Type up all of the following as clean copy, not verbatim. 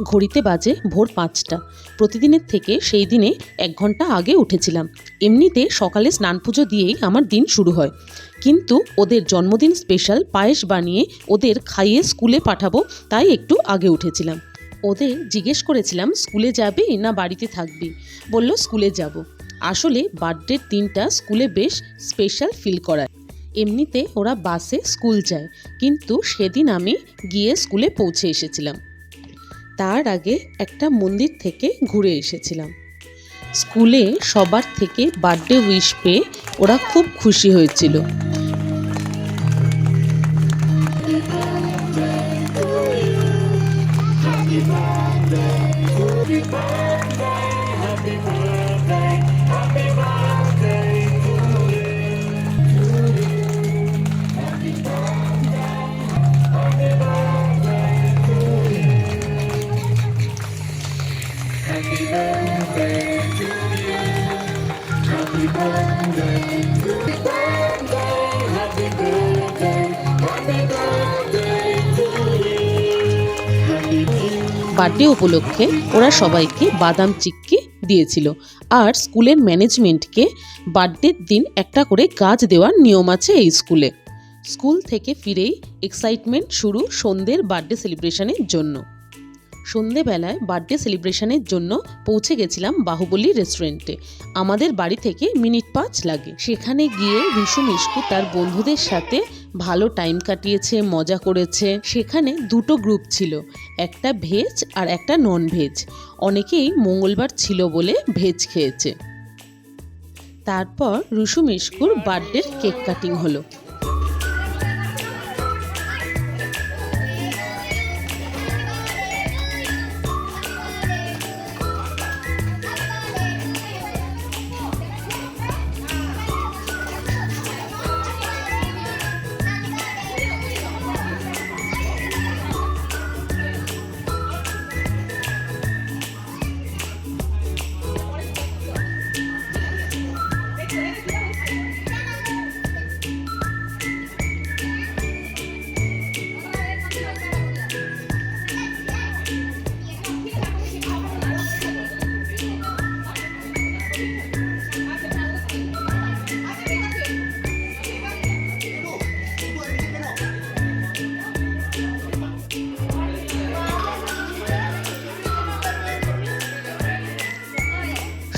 ঘড়িতে বাজে ভোর ৫টা। প্রতিদিনের থেকে সেই দিনে ১ ঘন্টা আগে উঠেছিলাম। এমনিতে সকালে স্নান পুজো দিয়েই আমার দিন শুরু হয়, কিন্তু ওদের জন্মদিন স্পেশাল পায়েস বানিয়ে ওদের খাইয়ে স্কুলে পাঠাবো, তাই একটু আগে উঠেছিলাম। ওদের জিজ্ঞেস করেছিলাম স্কুলে যাবি না বাড়িতে থাকবি। বলল স্কুলে যাব। আসলে বার্থডের দিনটা স্কুলে বেশ স্পেশাল ফিল করায়। এমনিতে ওরা বাসে স্কুল যায়, কিন্তু সেদিন আমি গিয়ে স্কুলে পৌঁছে এসেছিলাম। তার আগে একটা মন্দির থেকে ঘুরে এসেছিলাম। স্কুলে সবার থেকে বার্থডে উইশ পেয়ে ওরা খুব খুশি হয়েছিল। বার্থডে উপলক্ষে ওরা সবাইকে বাদাম চিক্কি দিয়েছিল। আর স্কুলের ম্যানেজমেন্টকে বার্থডের দিন একটা করে গাছ দেওয়ার নিয়ম আছে এই স্কুলে। স্কুল থেকে ফিরেই এক্সাইটমেন্ট শুরু সন্ধ্যের বার্থডে সেলিব্রেশনের জন্য। সন্ধেবেলায় বার্থডে সেলিব্রেশনের জন্য পৌঁছে গেছিলাম বাহুবলী রেস্টুরেন্টে। আমাদের বাড়ি থেকে মিনিট ৫ লাগে। সেখানে গিয়ে রিশু মিশকু তার বন্ধুদের সাথে ভালো টাইম কাটিয়েছে, মজা করেছে। সেখানে দুটো গ্রুপ ছিল, একটা ভেজ আর একটা নন ভেজ। অনেকেই মঙ্গলবার ছিল বলে ভেজ খেয়েছে। তারপর রিশু মিশকুর বার্থডের কেক কাটিং হলো।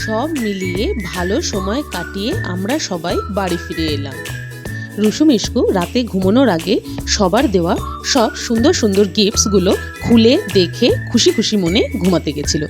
সব মিলিয়ে ভালো সময় কাটিয়ে আমরা সবাই বাড়ি ফিরে এলাম। রিশু মিশকু রাতে ঘুমানোর আগে সবার দেওয়া সব সুন্দর সুন্দর গিফটসগুলো খুলে দেখে খুশি খুশি মনে ঘুমাতে গেছিল।